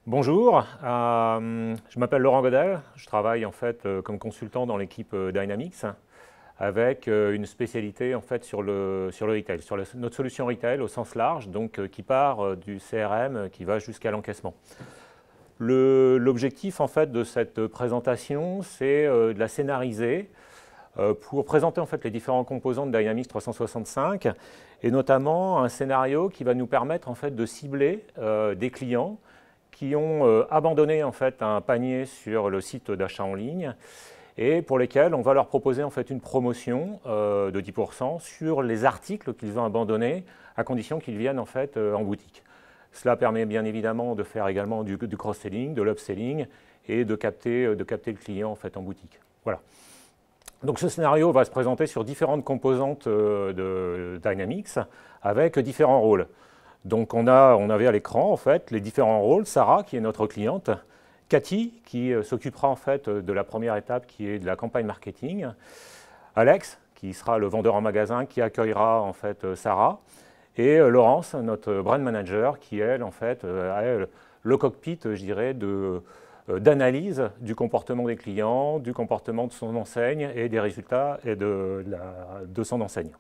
Bonjour, je m'appelle Laurent Godel, je travaille en fait comme consultant dans l'équipe Dynamics avec une spécialité en fait sur le retail, sur notre solution retail au sens large, donc qui part du CRM qui va jusqu'à l'encaissement. L'objectif en fait de cette présentation, c'est de la scénariser pour présenter en fait les différents composants de Dynamics 365 et notamment un scénario qui va nous permettre en fait de cibler des clients qui ont abandonné en fait un panier sur le site d'achat en ligne et pour lesquels on va leur proposer en fait une promotion de 10% sur les articles qu'ils ont abandonnés à condition qu'ils viennent en fait en boutique. Cela permet bien évidemment de faire également du cross-selling, de l'upselling et de capter le client en fait en boutique. Voilà. Donc ce scénario va se présenter sur différentes composantes de Dynamics avec différents rôles. Donc on avait à l'écran en fait les différents rôles. Sarah qui est notre cliente, Cathy qui s'occupera en fait de la première étape qui est de la campagne marketing, Alex qui sera le vendeur en magasin qui accueillera en fait Sarah et Laurence notre brand manager qui elle en fait a le cockpit je dirais d'analyse du comportement des clients, du comportement de son enseigne et des résultats et de son enseigne.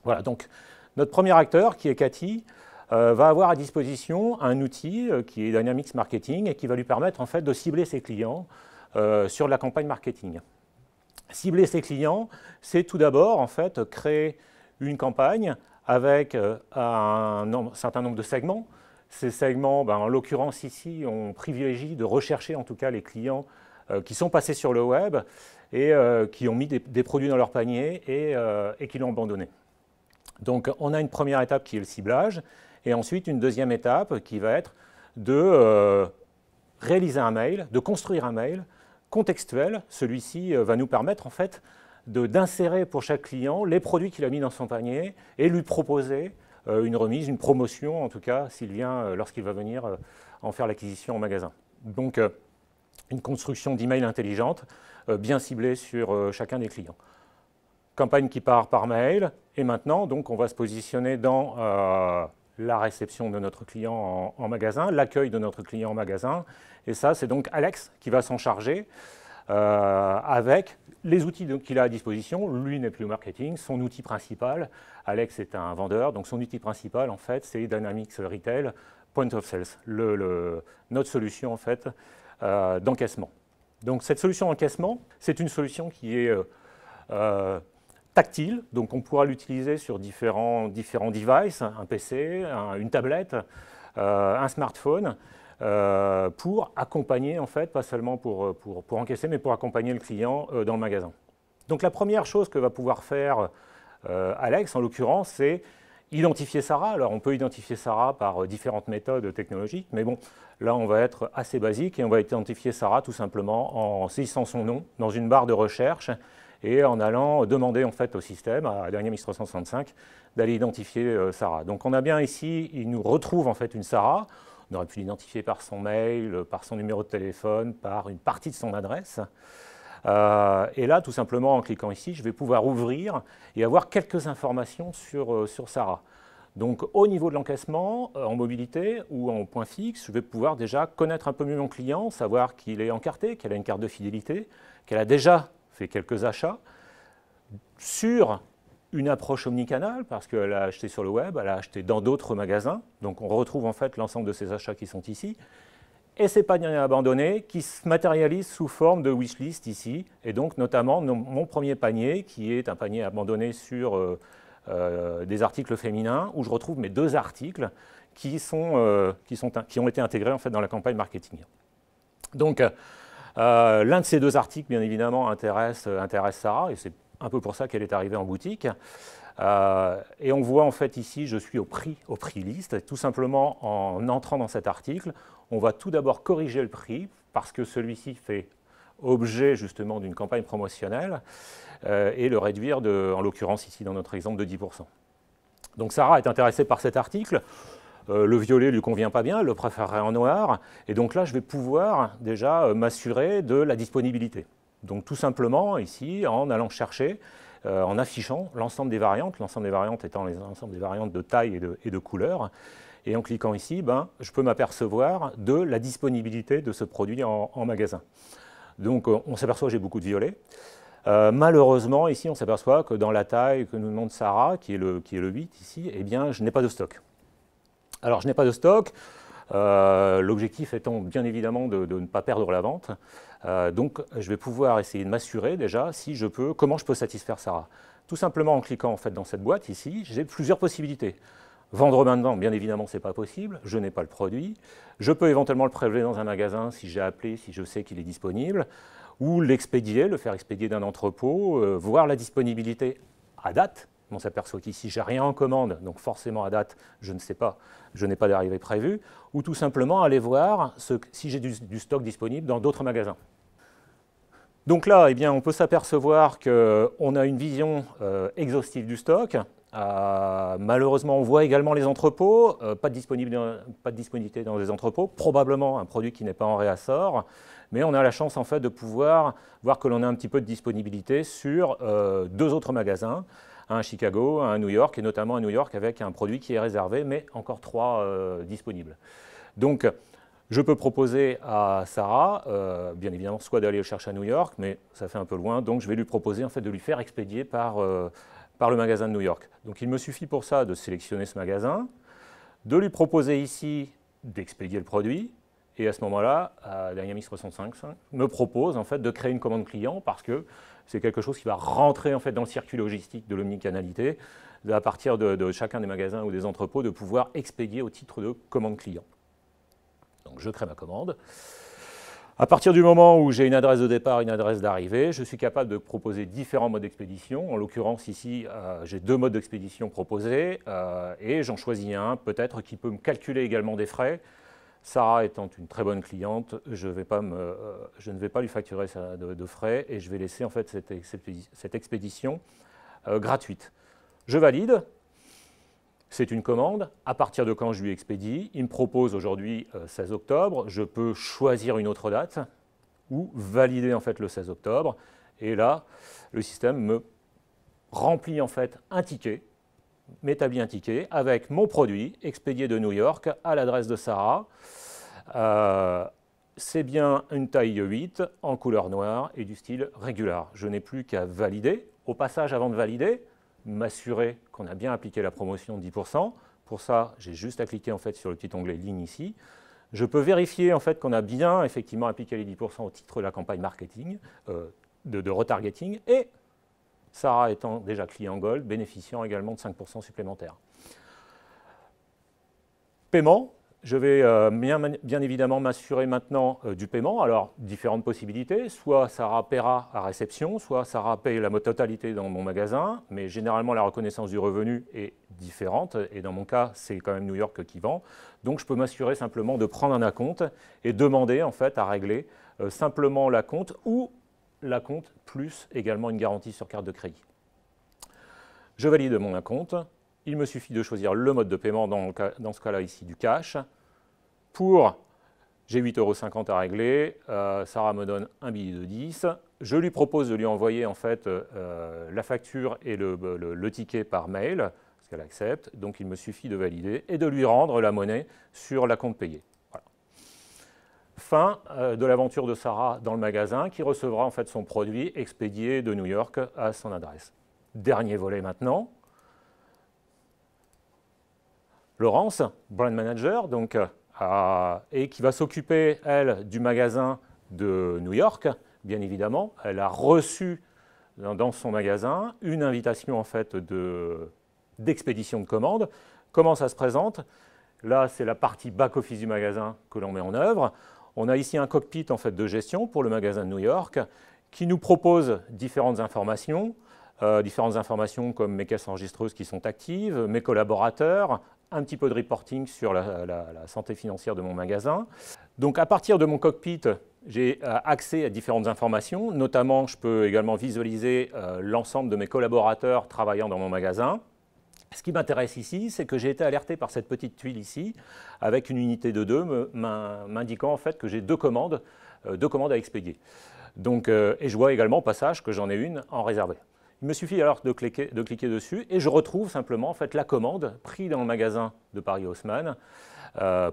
Voilà donc notre premier acteur qui est Cathy va avoir à disposition un outil qui est Dynamics Marketing et qui va lui permettre en fait de cibler ses clients sur la campagne marketing. Cibler ses clients, c'est tout d'abord en fait créer une campagne avec un certain nombre de segments. Ces segments, en l'occurrence ici, on privilégie de rechercher en tout cas les clients qui sont passés sur le web et qui ont mis des produits dans leur panier et qui l'ont abandonné. Donc on a une première étape qui est le ciblage et ensuite une deuxième étape qui va être de réaliser un mail, de construire un mail contextuel. Celui-ci va nous permettre en fait d'insérer pour chaque client les produits qu'il a mis dans son panier et lui proposer une remise, une promotion en tout cas lorsqu'il va venir en faire l'acquisition en magasin. Donc une construction d'email intelligente bien ciblée sur chacun des clients. Campagne qui part par mail et maintenant donc on va se positionner dans la réception de notre client en magasin, l'accueil de notre client en magasin et ça c'est donc Alex qui va s'en charger avec les outils qu'il a à disposition. Lui n'est plus au marketing, son outil principal, Alex est un vendeur, donc son outil principal en fait c'est Dynamics Retail Point of Sales, notre solution en fait d'encaissement. Donc cette solution d'encaissement, c'est une solution qui est tactile, donc on pourra l'utiliser sur différents devices, un PC, une tablette, un smartphone, pour accompagner, en fait, pas seulement pour encaisser, mais pour accompagner le client dans le magasin. Donc la première chose que va pouvoir faire Alex, en l'occurrence, c'est identifier Sarah. Alors on peut identifier Sarah par différentes méthodes technologiques, mais bon, là on va être assez basique et on va identifier Sarah tout simplement en saisissant son nom dans une barre de recherche et en allant demander en fait au système, à Dynamics 365, d'aller identifier Sarah. Donc on a bien ici, il nous retrouve en fait une Sarah. On aurait pu l'identifier par son mail, par son numéro de téléphone, par une partie de son adresse. Et là, tout simplement, en cliquant ici, je vais pouvoir ouvrir et avoir quelques informations sur Sarah. Donc, au niveau de l'encaissement, en mobilité ou en point fixe, je vais pouvoir déjà connaître un peu mieux mon client, savoir qu'il est encarté, qu'elle a une carte de fidélité, qu'elle a déjà fait quelques achats sur une approche omnicanal parce qu'elle a acheté sur le web, elle a acheté dans d'autres magasins. Donc on retrouve en fait l'ensemble de ces achats qui sont ici. Et ces paniers abandonnés qui se matérialisent sous forme de wishlist ici. Et donc notamment mon premier panier qui est un panier abandonné sur des articles féminins où je retrouve mes deux articles qui ont été intégrés en fait dans la campagne marketing. Donc l'un de ces deux articles bien évidemment intéresse Sarah et c'est un peu pour ça qu'elle est arrivée en boutique. Et on voit en fait ici, je suis au prix liste. Tout simplement, en entrant dans cet article, on va tout d'abord corriger le prix parce que celui-ci fait objet justement d'une campagne promotionnelle et le réduire, en l'occurrence ici dans notre exemple, de 10%. Donc Sarah est intéressée par cet article. Le violet ne lui convient pas bien, elle le préférerait en noir. Et donc là, je vais pouvoir déjà m'assurer de la disponibilité. Donc tout simplement, ici, en allant chercher, en affichant l'ensemble des variantes étant l'ensemble des variantes de taille et de couleur, Et en cliquant ici, je peux m'apercevoir de la disponibilité de ce produit en magasin. Donc on s'aperçoit que j'ai beaucoup de violets. Malheureusement, ici, on s'aperçoit que dans la taille que nous demande Sarah, qui est le 8 ici, eh bien, je n'ai pas de stock. Alors, je n'ai pas de stock, l'objectif étant bien évidemment de ne pas perdre la vente. Donc, je vais pouvoir essayer de m'assurer déjà comment je peux satisfaire Sarah. Tout simplement en cliquant en fait, dans cette boîte ici, j'ai plusieurs possibilités. Vendre maintenant, bien évidemment, ce n'est pas possible, je n'ai pas le produit. Je peux éventuellement le prélever dans un magasin si j'ai appelé, si je sais qu'il est disponible, ou l'expédier, le faire expédier d'un entrepôt, voir la disponibilité à date. On s'aperçoit qu'ici, je n'ai rien en commande, donc forcément à date, je ne sais pas, je n'ai pas d'arrivée prévue, ou tout simplement aller voir si j'ai du stock disponible dans d'autres magasins. Donc là, eh bien, on peut s'apercevoir qu'on a une vision exhaustive du stock. Malheureusement, on voit également les entrepôts, pas de disponibilité dans les entrepôts, probablement un produit qui n'est pas en réassort, mais on a la chance en fait de pouvoir voir que l'on a un petit peu de disponibilité sur 2 autres magasins, un à Chicago, un à New York, et notamment à New York avec un produit qui est réservé, mais encore 3 disponibles. Donc, je peux proposer à Sarah, bien évidemment, soit d'aller le chercher à New York, mais ça fait un peu loin, donc je vais lui proposer en fait de lui faire expédier par le magasin de New York. Donc il me suffit pour ça de sélectionner ce magasin, de lui proposer ici d'expédier le produit, et à ce moment-là, Dynamics 365 me propose en fait de créer une commande client parce que c'est quelque chose qui va rentrer en fait dans le circuit logistique de l'omnicanalité, à partir de chacun des magasins ou des entrepôts, de pouvoir expédier au titre de commande client. Donc je crée ma commande. À partir du moment où j'ai une adresse de départ et une adresse d'arrivée, je suis capable de proposer différents modes d'expédition. En l'occurrence, ici, j'ai 2 modes d'expédition proposés et j'en choisis un, peut-être, qui peut me calculer également des frais. Sarah étant une très bonne cliente, je ne vais pas lui facturer de frais et je vais laisser en fait cette expédition gratuite. Je valide. C'est une commande. À partir de quand je lui expédie, il me propose aujourd'hui 16 octobre. Je peux choisir une autre date ou valider en fait le 16 octobre. Et là, le système me remplit en fait un ticket, m'établit un ticket avec mon produit expédié de New York à l'adresse de Sarah. C'est bien une taille 8 en couleur noire et du style régular. Je n'ai plus qu'à valider. Au passage, avant de valider, m'assurer qu'on a bien appliqué la promotion de 10%. Pour ça, j'ai juste à cliquer en fait, sur le petit onglet ligne ici. Je peux vérifier en fait, qu'on a bien effectivement appliqué les 10% au titre de la campagne marketing, de retargeting, et Sarah étant déjà client Gold, bénéficiant également de 5% supplémentaires. Paiement. Je vais bien évidemment m'assurer maintenant du paiement. Alors, différentes possibilités. Soit Sarah paiera à réception, soit Sarah paye la totalité dans mon magasin. Mais généralement, la reconnaissance du revenu est différente. Et dans mon cas, c'est quand même New York qui vend. Donc, je peux m'assurer simplement de prendre un acompte et demander en fait à régler simplement l'acompte ou l'acompte plus également une garantie sur carte de crédit. Je valide mon acompte. Il me suffit de choisir le mode de paiement, dans ce cas-là ici, du cash. J'ai 8,50 € à régler, Sarah me donne un billet de 10. Je lui propose de lui envoyer en fait la facture et le ticket par mail, parce qu'elle accepte. Donc il me suffit de valider et de lui rendre la monnaie sur la compte payé. Voilà. Fin de l'aventure de Sarah dans le magasin, qui recevra en fait son produit expédié de New York à son adresse. Dernier volet maintenant. Laurence, brand manager, donc, et qui va s'occuper, elle, du magasin de New York, bien évidemment. Elle a reçu dans son magasin une invitation en fait, d'expédition de commande. Comment ça se présente? Là, c'est la partie back-office du magasin que l'on met en œuvre. On a ici un cockpit en fait, de gestion pour le magasin de New York qui nous propose différentes informations comme mes caisses enregistreuses qui sont actives, mes collaborateurs, un petit peu de reporting sur la santé financière de mon magasin. Donc à partir de mon cockpit, j'ai accès à différentes informations, notamment je peux également visualiser l'ensemble de mes collaborateurs travaillant dans mon magasin. Ce qui m'intéresse ici, c'est que j'ai été alerté par cette petite tuile ici, avec une unité de 2 m'indiquant en fait que j'ai deux commandes à expédier. Donc, et je vois également au passage que j'en ai une en réservé. Il me suffit alors de cliquer dessus et je retrouve simplement en fait, la commande prise dans le magasin de Paris Haussmann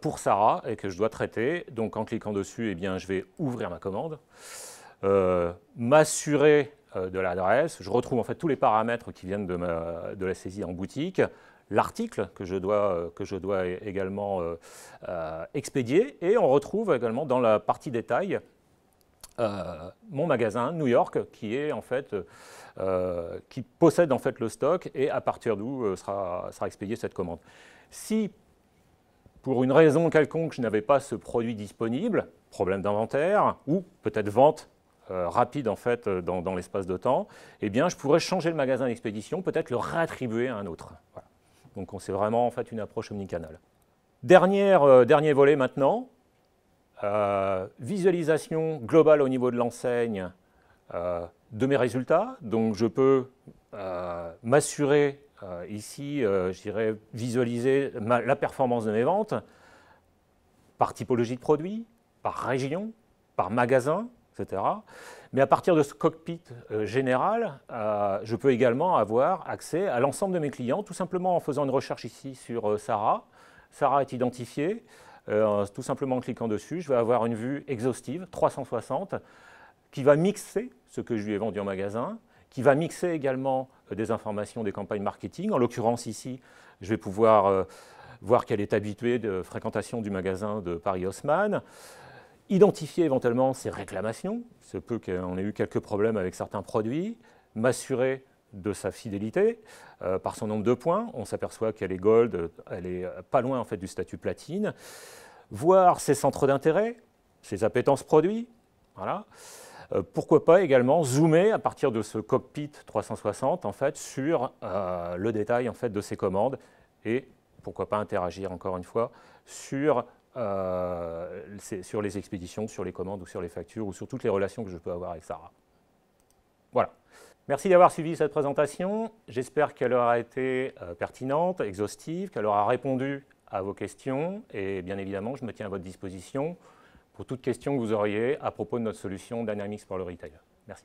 pour Sarah et que je dois traiter. Donc en cliquant dessus, eh bien, je vais ouvrir ma commande, m'assurer de l'adresse. Je retrouve en fait tous les paramètres qui viennent de la saisie en boutique, l'article que je dois également expédier et on retrouve également dans la partie détail mon magasin New York qui est en fait qui possède en fait le stock et à partir d'où sera expédiée cette commande. Si pour une raison quelconque je n'avais pas ce produit disponible, problème d'inventaire ou peut-être vente rapide en fait dans l'espace de temps, eh bien je pourrais changer le magasin d'expédition, peut-être le réattribuer à un autre. Voilà. Donc c'est vraiment en fait une approche omnicanale. Dernier volet maintenant, visualisation globale au niveau de l'enseigne de mes résultats. Donc je peux m'assurer ici, je dirais, visualiser la performance de mes ventes par typologie de produit, par région, par magasin, etc. Mais à partir de ce cockpit général, je peux également avoir accès à l'ensemble de mes clients, tout simplement en faisant une recherche ici sur Sarah. Sarah est identifiée, tout simplement en cliquant dessus, je vais avoir une vue exhaustive, 360, qui va mixer ce que je lui ai vendu en magasin, qui va mixer également des informations des campagnes marketing. En l'occurrence ici, je vais pouvoir voir qu'elle est habituée de fréquentation du magasin de Paris Haussmann, identifier éventuellement ses réclamations, se peut qu'on ait eu quelques problèmes avec certains produits, m'assurer de sa fidélité par son nombre de points. On s'aperçoit qu'elle est gold, elle est pas loin en fait du statut platine. Voir ses centres d'intérêt, ses appétences produits, voilà. Pourquoi pas également zoomer à partir de ce cockpit 360 en fait, sur le détail en fait, de ses commandes et pourquoi pas interagir encore une fois sur les expéditions, sur les commandes ou sur les factures ou sur toutes les relations que je peux avoir avec Sarah. Voilà. Merci d'avoir suivi cette présentation. J'espère qu'elle aura été pertinente, exhaustive, qu'elle aura répondu à vos questions et bien évidemment, je me tiens à votre disposition pour toute question que vous auriez à propos de notre solution Dynamics pour le retail. Merci.